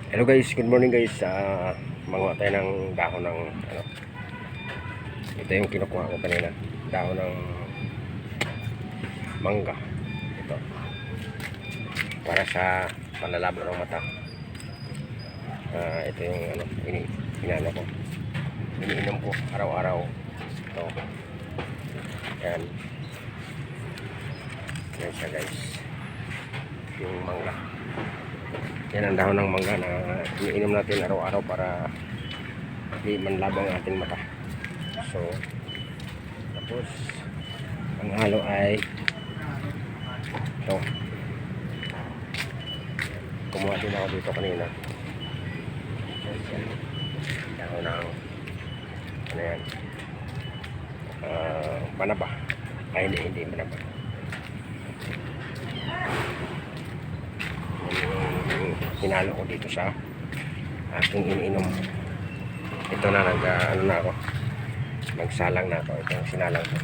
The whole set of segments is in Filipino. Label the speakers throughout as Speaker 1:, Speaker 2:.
Speaker 1: Hello guys, good morning guys. Manguha tayo ng dahon ng ano. Ito yung kinukuha ko kanina. Dahon ng mangga. Ito. Para sa panlalabo ng mata. Ito yung ano, inano ko. Iniinom ko araw-araw. Ito. Yan. Yan siya guys. Yung mangga. Yan ang dahon ng mangga na iniinom natin araw-araw para hindi manlabang ang ating mata. So, tapos ang halo ay ito. Kumuha din ako dito kanina. Dahon ng ano yan, banaba. Ay hindi banaba. Hinalo ko dito sa aking iniinom. Ito na ano na ako, magsalang na ako. Ito yung sinalang ko.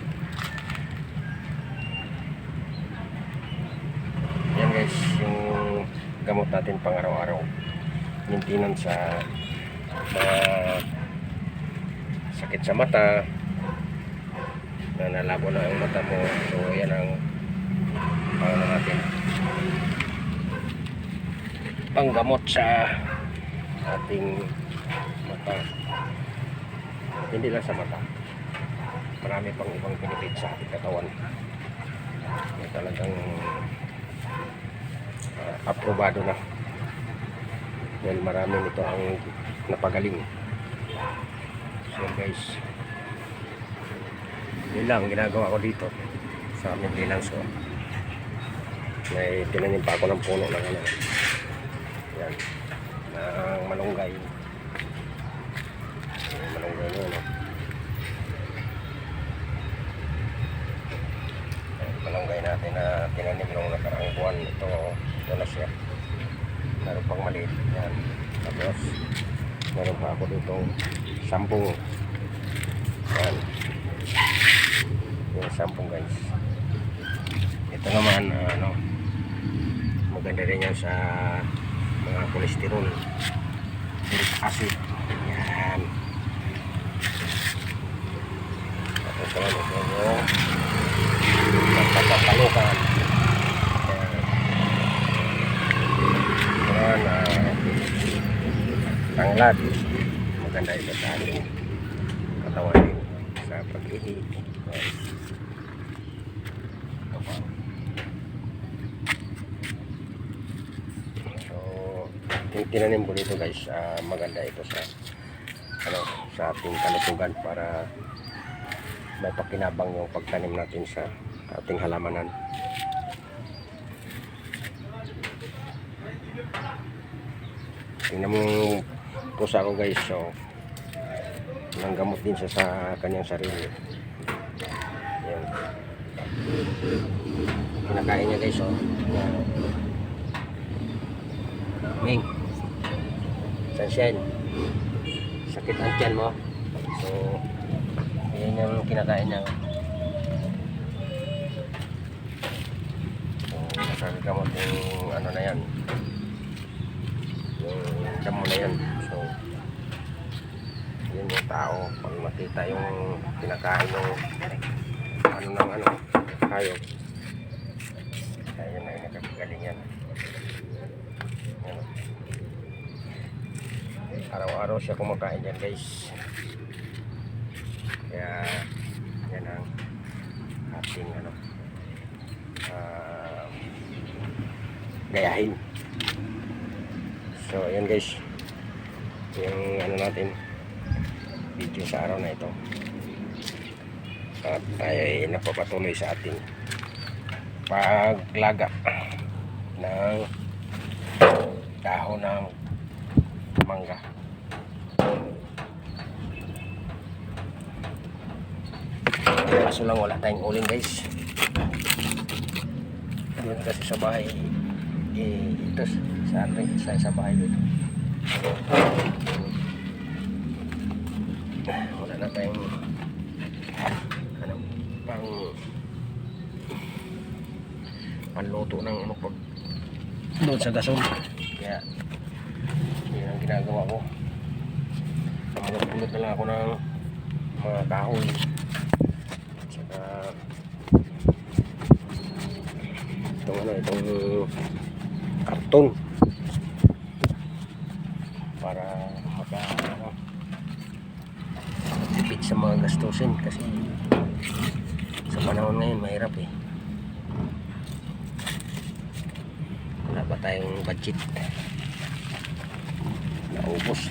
Speaker 1: Yan guys, yung gamot natin pang araw-araw, maintenance sa mga sakit sa mata na nalabo na ang mata mo. So yan ang pangano natin, panggamot sa ating mata. Hindi lang sa mata, marami pang ibang benefit sa ating katawan. May talagang aprobado na dahil marami nito ang napagaling. So guys, yun lang ginagawa ko dito sa aming bilangs ko. May tinanim pa ako ng puno ng ano, yan, ng malunggay. Malunggay nyo, no? Malunggay natin na tinanim nung nakaraang buwan. Ito na siya. Meron pang maliit. Yan. Tapos meron pa ako ditong sampung. Yan. Yung sampung guys. Ito naman ano, maganda rin yan sa mga kolesterol, uric acid. Yan. Tapos naman ito yung nagpapapalukan. Yan. Tanglad. Maganda ito sa ating katawan din sa pag-ihi. Tinanim ko dito guys, maganda ito sa ano, sa ating kalusugan para may pakinabang yung pagtanim natin sa ating halamanan. Tingnan mo yung pusa ko guys, so nanggamot din siya sa kanyang sarili. Yan. Kinakain niya guys, so Ming, Sunshine, sakit ang tiyan mo. So yan yung kinakain niya. So nakagamot yung ano na yan, yung damo na yan. So yun yung tao, pag makita yung kinakain yung ano ng ano, hayop, ayun ay nakagaling yan. Araw-araw siya kumakain yan guys. Kaya yan ang ating ano, gayahin. So ayan guys, yung ano natin video sa araw na ito, at tayo ay napapatuloy sa ating paglaga ng dahon ng mangga. Kaso lang wala tayong uling guys. Doon kasi sa bahay, ito sa atin, sa bahay dito. Wala na tayong ano, panluto ng ano pag doon sa gasol. Kaya Yan ang ginagawa ko. Pulot na lang ako ng mga kahoy. Saka itong karton para tipid sa mga gastusin kasi sa panahon ngayon mahirap eh. Wala pa tayong budget, naubos.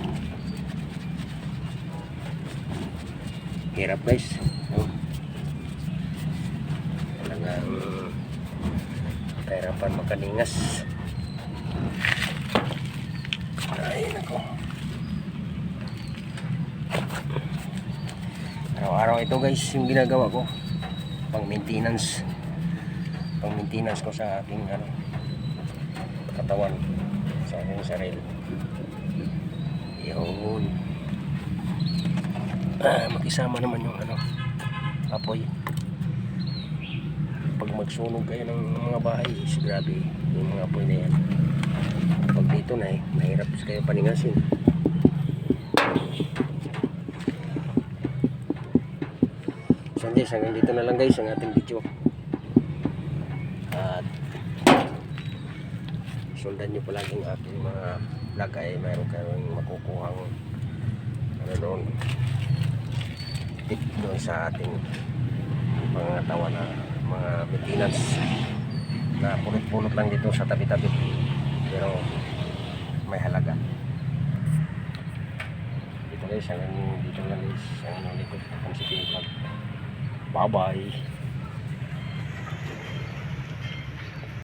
Speaker 1: Hirap guys, no? Talagang kahirapan makalingas. Ay nako, araw-araw ito guys yung ginagawa ko, pang maintenance ko sa aking katawan, sa aking sarili. Yun, makisama naman yung apoy. Pag magsunog kayo ng mga bahay, grabe yung mga apoy na yan. Pag dito na mahirap kayo paningasin. So guys, hanggang dito na lang guys ang ating video. At sundan nyo palagi ang aking mga vlog, ay mayroon kayong makukuhang doon tip doon sa ating mga tawa na mga maintenance na pulot-pulot lang dito sa tabi-tabi, pero may halaga. Dito guys, hanggang dito lang guys ang likod ng City Vlog. Bye bye.